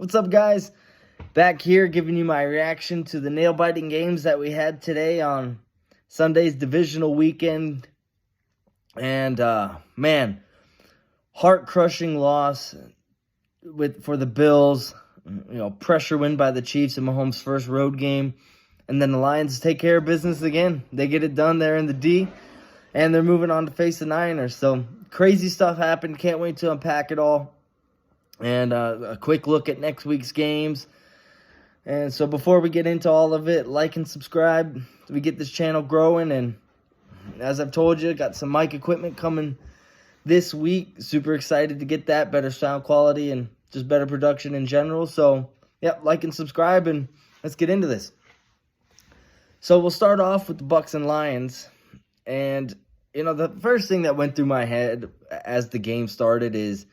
What's up, guys? Back here giving you my reaction to the nail-biting games that we had today on Sunday's divisional weekend. And, man, heart-crushing loss for the Bills. Pressure win by the Chiefs in Mahomes' first road game. And then the Lions take care of business again. They get it done there in the D. And they're moving on to face the Niners. So, crazy stuff happened. Can't wait to unpack it all. And a quick look at next week's games. And so before we get into all of it, like and subscribe so we get this channel growing. And as I've told you, got some mic equipment coming this week. Super excited to get that. Better sound quality and just better production in general. So, yeah, like and subscribe, and let's get into this. So we'll start off with the Bucs and Lions. And, the first thing that went through my head as the game started is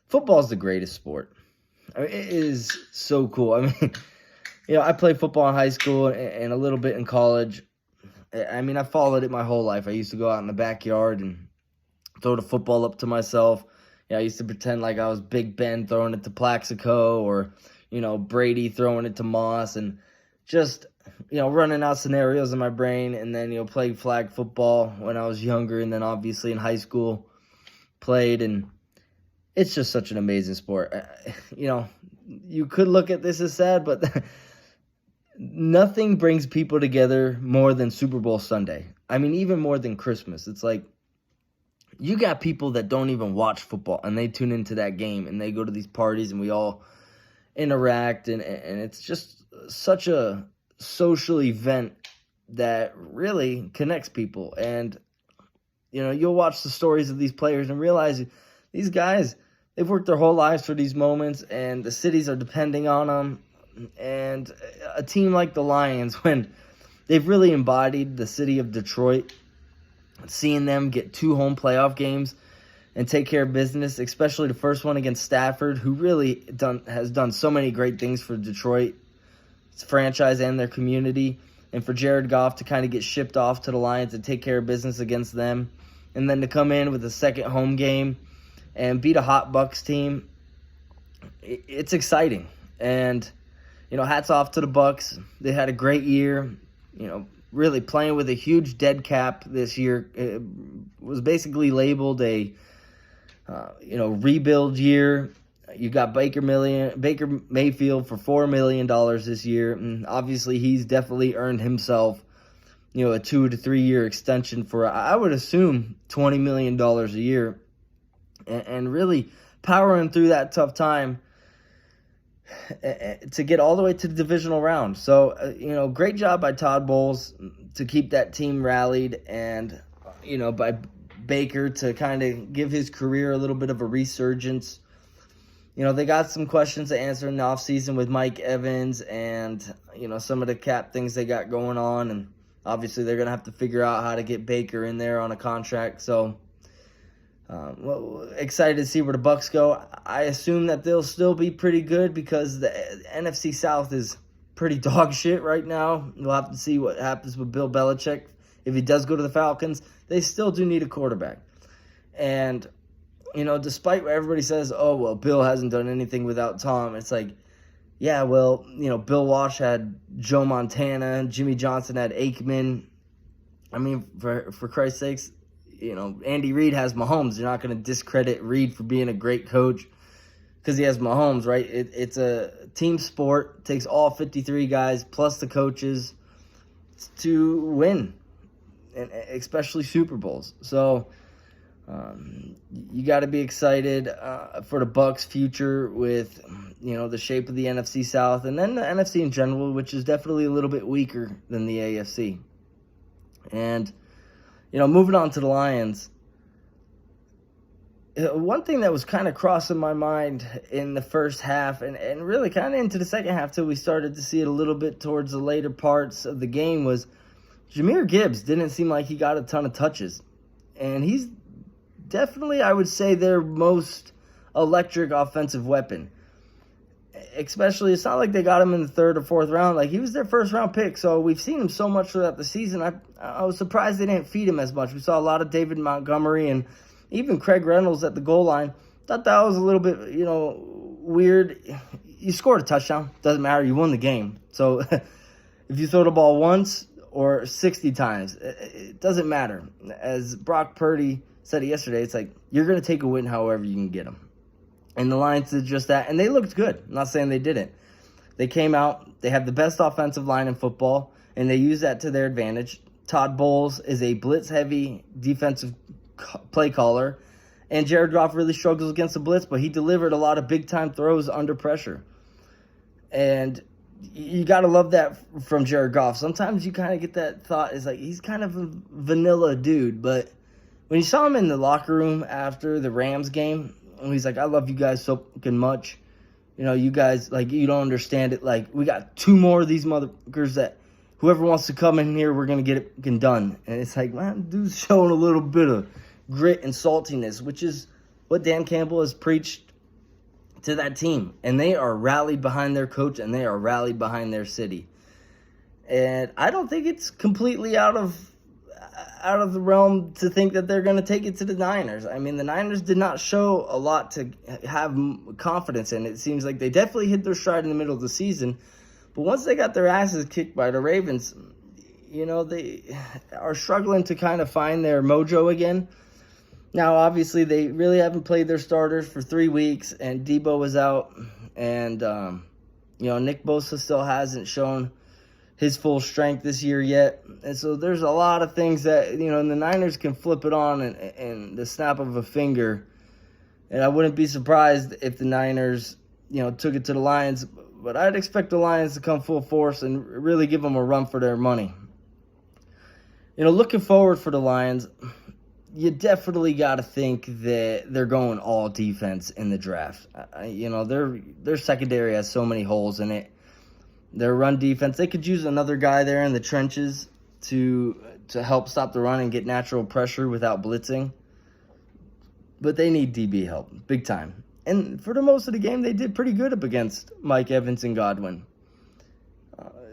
football is the greatest sport. I mean, it is so cool. I mean, I played football in high school and a little bit in college. I mean, I followed it my whole life. I used to go out in the backyard and throw the football up to myself. I used to pretend like I was Big Ben throwing it to Plaxico, or, Brady throwing it to Moss, and just, running out scenarios in my brain. And then, played flag football when I was younger, and then obviously in high school played. And it's just such an amazing sport. You could look at this as sad, but nothing brings people together more than Super Bowl Sunday. I mean, even more than Christmas. It's like you got people that don't even watch football, and they tune into that game, and they go to these parties, and we all interact, and it's just such a social event that really connects people. And, you'll watch the stories of these players and realize these guys, they've worked their whole lives for these moments, and the cities are depending on them. And a team like the Lions, when they've really embodied the city of Detroit, seeing them get 2 home playoff games and take care of business, especially the first one against Stafford, who really has done so many great things for Detroit, its franchise and their community, and for Jared Goff to kind of get shipped off to the Lions and take care of business against them, and then to come in with a second home game and beat a hot Bucs team. It's exciting. And, hats off to the Bucs. They had a great year, really playing with a huge dead cap this year. It was basically labeled a, rebuild year. You got Baker Mayfield for $4 million this year. And obviously he's definitely earned himself, a 2 to 3 year extension for, I would assume, $20 million a year. And really powering through that tough time to get all the way to the divisional round. So, great job by Todd Bowles to keep that team rallied, and, by Baker to kind of give his career a little bit of a resurgence. They got some questions to answer in the offseason with Mike Evans and, some of the cap things they got going on. And obviously they're going to have to figure out how to get Baker in there on a contract. So, excited to see where the Bucs go. I assume that they'll still be pretty good because the NFC South is pretty dog shit right now. We'll have to see what happens with Bill Belichick. If he does go to the Falcons, they still do need a quarterback. And, despite what everybody says, oh, well, Bill hasn't done anything without Tom. It's like, yeah, well, Bill Walsh had Joe Montana, Jimmy Johnson had Aikman. I mean, for Christ's sakes, Andy Reid has Mahomes. You're not going to discredit Reid for being a great coach because he has Mahomes, right? It's a team sport. It takes all 53 guys plus the coaches to win, and especially Super Bowls. So you got to be excited for the Bucs' future with, the shape of the NFC South, and then the NFC in general, which is definitely a little bit weaker than the AFC. And moving on to the Lions, one thing that was kind of crossing my mind in the first half and really kind of into the second half till we started to see it a little bit towards the later parts of the game was Jahmyr Gibbs didn't seem like he got a ton of touches. And he's definitely, I would say, their most electric offensive weapon. Especially, it's not like they got him in the 3rd or 4th round. Like, he was their first-round pick, so we've seen him so much throughout the season. I was surprised they didn't feed him as much. We saw a lot of David Montgomery and even Craig Reynolds at the goal line. Thought that was a little bit, weird. you scored a touchdown. Doesn't matter. You won the game. So if you throw the ball once or 60 times, it doesn't matter. As Brock Purdy said it yesterday, it's like you're going to take a win however you can get them. And the Lions did just that, and they looked good. I'm not saying they didn't. They came out. They have the best offensive line in football, and they use that to their advantage. Todd Bowles is a blitz-heavy defensive play caller, and Jared Goff really struggles against the blitz, but he delivered a lot of big-time throws under pressure. And you got to love that from Jared Goff. Sometimes you kind of get that thought, is like he's kind of a vanilla dude, but when you saw him in the locker room after the Rams game, and he's like, I love you guys so fucking much. You know, you guys, like, you don't understand it. Like, we got 2 more of these motherfuckers that whoever wants to come in here, we're going to get it done. And it's like, man, dude's showing a little bit of grit and saltiness, which is what Dan Campbell has preached to that team. And they are rallied behind their coach, and they are rallied behind their city. And I don't think it's completely out of the realm to think that they're going to take it to the Niners. I mean, the Niners did not show a lot to have confidence in. It seems like they definitely hit their stride in the middle of the season. But once they got their asses kicked by the Ravens, you know, they are struggling to kind of find their mojo again. Now, obviously, they really haven't played their starters for 3 weeks, and Debo was out. And, you know, Nick Bosa still hasn't shown his full strength this year yet. And so there's a lot of things that, you know, and the Niners can flip it on in the snap of a finger. And I wouldn't be surprised if the Niners, you know, took it to the Lions. But I'd expect the Lions to come full force and really give them a run for their money. You know, looking forward for the Lions, you definitely got to think that they're going all defense in the draft. You know, their secondary has so many holes in it. Their run defense, they could use another guy there in the trenches to help stop the run and get natural pressure without blitzing. But they need DB help, big time. And for the most of the game, they did pretty good up against Mike Evans and Godwin.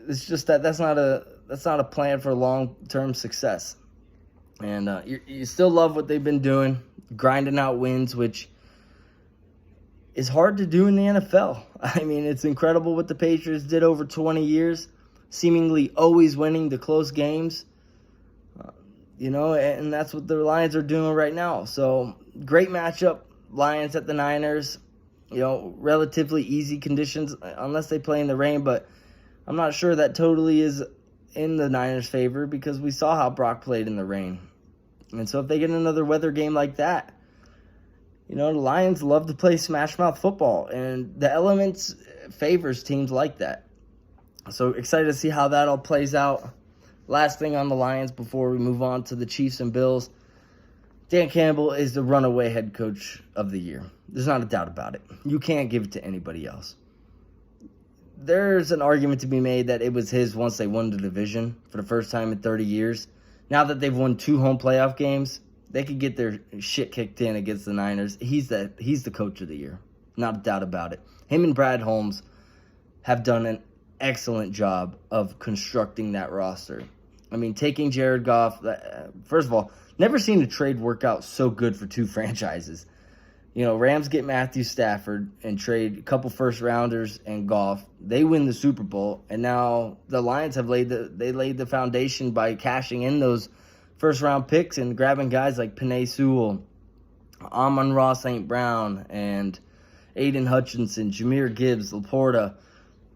It's just that's not a plan for long-term success. And you still love what they've been doing, grinding out wins, which is hard to do in the NFL. I mean, it's incredible what the Patriots did over 20 years, seemingly always winning the close games. You know, and that's what the Lions are doing right now. So, great matchup, Lions at the Niners. You know, relatively easy conditions, unless they play in the rain, but I'm not sure that totally is in the Niners' favor because we saw how Brock played in the rain. And so if they get another weather game like that, you know, the Lions love to play smash mouth football, and the elements favors teams like that. So excited to see how that all plays out. Last thing on the Lions before we move on to the Chiefs and Bills. Dan Campbell is the runaway head coach of the year. There's not a doubt about it. You can't give it to anybody else. There's an argument to be made that it was his once they won the division for the first time in 30 years. Now that they've won 2 home playoff games, they could get their shit kicked in against the Niners. He's the coach of the year. Not a doubt about it. Him and Brad Holmes have done an excellent job of constructing that roster. I mean, taking Jared Goff, first of all, never seen a trade work out so good for 2 franchises. You know, Rams get Matthew Stafford and trade a couple first-rounders and Goff. They win the Super Bowl, and now the Lions have laid the foundation by cashing in those first-round picks and grabbing guys like Penei Sewell, Amon-Ra St. Brown, and Aiden Hutchinson, Jahmyr Gibbs, Laporta.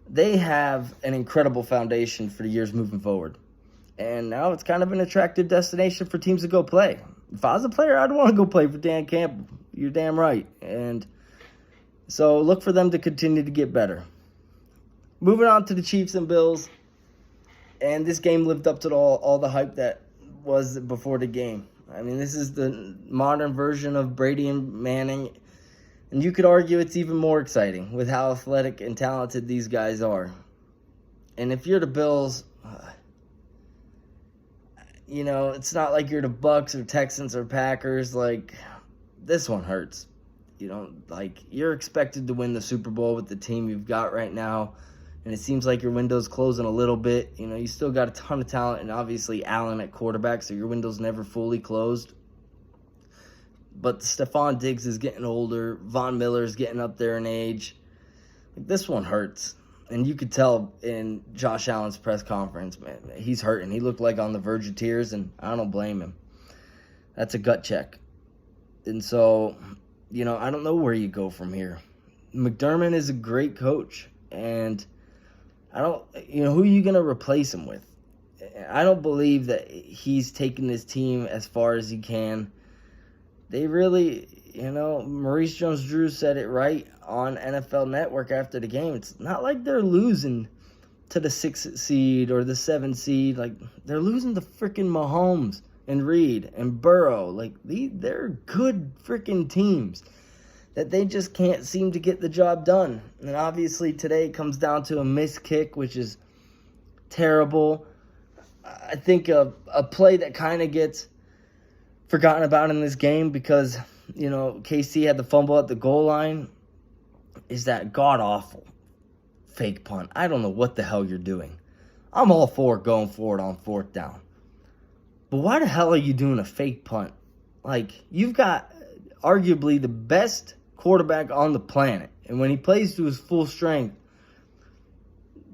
They have an incredible foundation for the years moving forward. And now it's kind of an attractive destination for teams to go play. If I was a player, I'd want to go play for Dan Campbell. You're damn right. And so look for them to continue to get better. Moving on to the Chiefs and Bills. And this game lived up to all the hype that was before the game. I mean, this is the modern version of Brady and Manning. And you could argue it's even more exciting with how athletic and talented these guys are. And if you're the Bills, you know, it's not like you're the Bucs or Texans or Packers. Like, this one hurts. You know, like, you're expected to win the Super Bowl with the team you've got right now. And it seems like your window's closing a little bit. You know, you still got a ton of talent, and obviously Allen at quarterback, so your window's never fully closed. But Stephon Diggs is getting older. Von Miller's getting up there in age. This one hurts. And you could tell in Josh Allen's press conference, man, he's hurting. He looked like on the verge of tears, and I don't blame him. That's a gut check. And so, I don't know where you go from here. McDermott is a great coach, and who are you going to replace him with? I don't believe that he's taken this team as far as he can. They really, Maurice Jones-Drew said it right on NFL Network after the game. It's not like they're losing to the 6th seed or the 7th seed. Like, they're losing to freaking Mahomes and Reed and Burrow. Like, they're good freaking teams that they just can't seem to get the job done. And obviously today it comes down to a missed kick, which is terrible. I think a play that kind of gets forgotten about in this game because, KC had the fumble at the goal line is that god-awful fake punt. I don't know what the hell you're doing. I'm all for going for it on 4th down. But why the hell are you doing a fake punt? Like, you've got arguably the best quarterback on the planet. And when he plays to his full strength,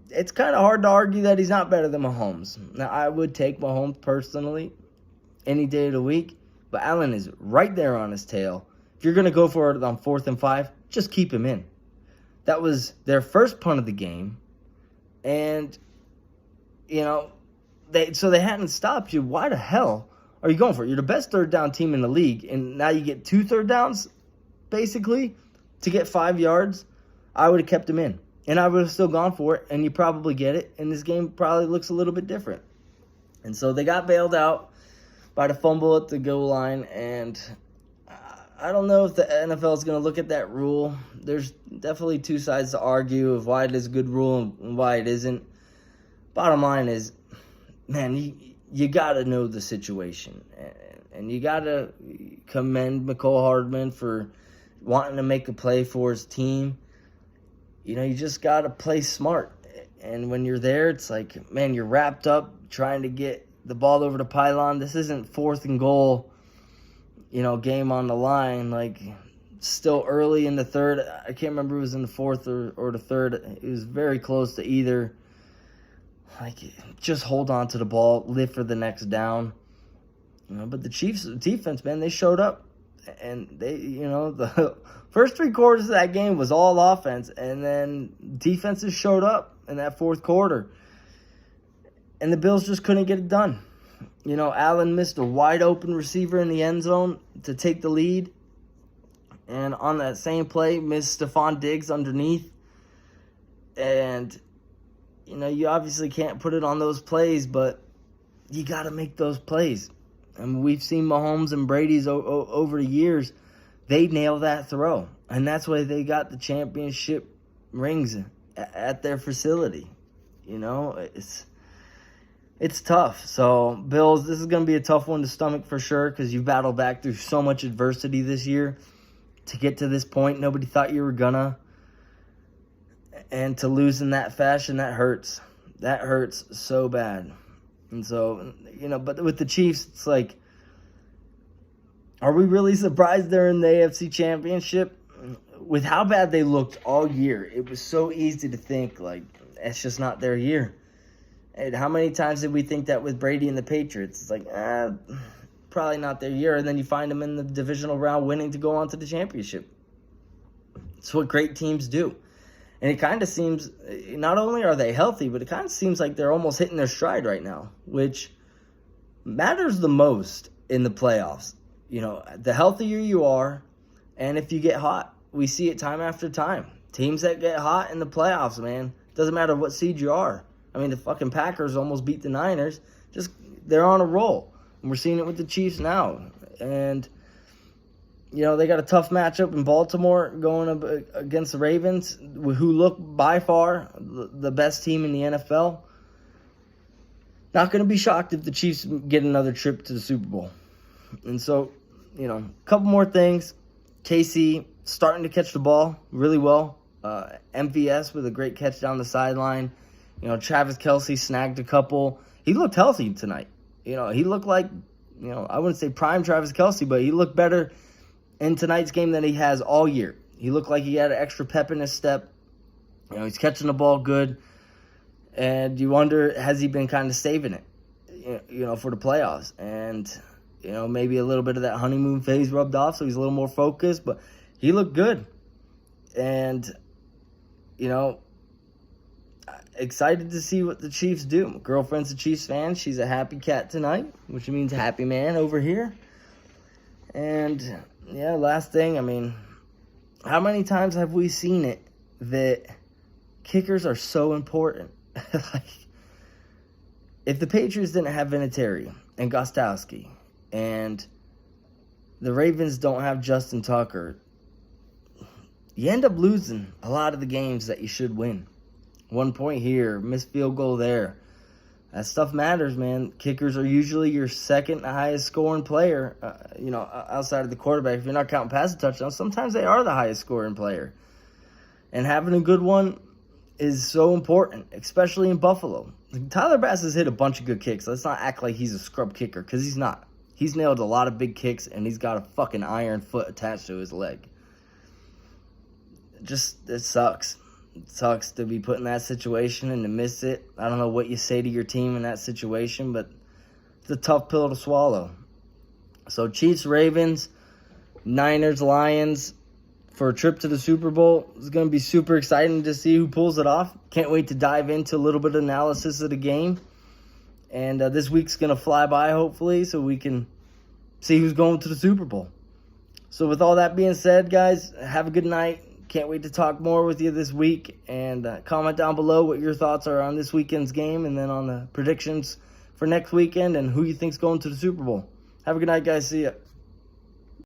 it's kind of hard to argue that he's not better than Mahomes. Now, I would take Mahomes personally any day of the week, but Allen is right there on his tail. If you're going to go for it on 4th and 5, just keep him in. That was their first punt of the game, and, they hadn't stopped you. Why the hell are you going for it? You're the best 3rd down team in the league, and now you get 2 third downs, basically, to get 5 yards. I would have kept him in. And I would have still gone for it, and you probably get it. And this game probably looks a little bit different. And so they got bailed out by the fumble at the goal line. And I don't know if the NFL is going to look at that rule. There's definitely two sides to argue of why it is a good rule and why it isn't. Bottom line is, man, you got to know the situation. And you got to commend McCole Hardman for wanting to make a play for his team. You just got to play smart. And when you're there, it's like, man, you're wrapped up trying to get the ball over the pylon. This isn't 4th and goal, game on the line. Like, still early in the 3rd. I can't remember if it was in the 4th or the 3rd. It was very close to either. Like, just hold on to the ball, live for the next down. But the Chiefs' defense, man, they showed up. And they, the first 3 quarters of that game was all offense. And then defenses showed up in that 4th quarter. And the Bills just couldn't get it done. Allen missed a wide open receiver in the end zone to take the lead. And on that same play, missed Stephon Diggs underneath. And, you obviously can't put it on those plays, but you got to make those plays. And we've seen Mahomes and Brady's over the years. They nail that throw. And that's why they got the championship rings at their facility. It's tough. So, Bills, this is going to be a tough one to stomach for sure because you've battled back through so much adversity this year to get to this point. Nobody thought you were gonna. And to lose in that fashion, that hurts. That hurts so bad. And so, but with the Chiefs, it's like, are we really surprised they're in the AFC Championship? With how bad they looked all year, it was so easy to think, like, it's just not their year. And how many times did we think that with Brady and the Patriots? It's like, probably not their year. And then you find them in the divisional round winning to go on to the championship. It's what great teams do. And it kind of seems, not only are they healthy, but it kind of seems like they're almost hitting their stride right now, which matters the most in the playoffs. The healthier you are, and if you get hot, we see it time after time. Teams that get hot in the playoffs, man, doesn't matter what seed you are. I mean, the fucking Packers almost beat the Niners. They're on a roll. And we're seeing it with the Chiefs now. And they got a tough matchup in Baltimore going against the Ravens, who look by far the best team in the NFL. Not going to be shocked if the Chiefs get another trip to the Super Bowl. And so, a couple more things. KC starting to catch the ball really well. MVS with a great catch down the sideline. Travis Kelce snagged a couple. He looked healthy tonight. He looked like, I wouldn't say prime Travis Kelce, but he looked better in tonight's game than he has all year. He looked like he had an extra pep in his step. He's catching the ball good. And you wonder, has he been kind of saving it, for the playoffs? And, maybe a little bit of that honeymoon phase rubbed off, so he's a little more focused. But he looked good. And, excited to see what the Chiefs do. My girlfriend's a Chiefs fan. She's a happy cat tonight, which means happy man over here. And, last thing, how many times have we seen it that kickers are so important? If the Patriots didn't have Vinatieri and Gostowski, and the Ravens don't have Justin Tucker, you end up losing a lot of the games that you should win. 1 point here, missed field goal there. That stuff matters, man. Kickers are usually your second highest scoring player, outside of the quarterback. If you're not counting passing touchdowns, sometimes they are the highest scoring player. And having a good one is so important, especially in Buffalo. Tyler Bass has hit a bunch of good kicks. Let's not act like he's a scrub kicker, because he's not. He's nailed a lot of big kicks, and he's got a fucking iron foot attached to his leg. It sucks. It sucks to be put in that situation and to miss it. I don't know what you say to your team in that situation, but it's a tough pill to swallow. So Chiefs, Ravens, Niners, Lions for a trip to the Super Bowl. It's going to be super exciting to see who pulls it off. Can't wait to dive into a little bit of analysis of the game. And this week's going to fly by, hopefully, so we can see who's going to the Super Bowl. So with all that being said, guys, have a good night. Can't wait to talk more with you this week. And comment down below what your thoughts are on this weekend's game, and then on the predictions for next weekend and who you think's going to the Super Bowl. Have a good night, guys. See ya.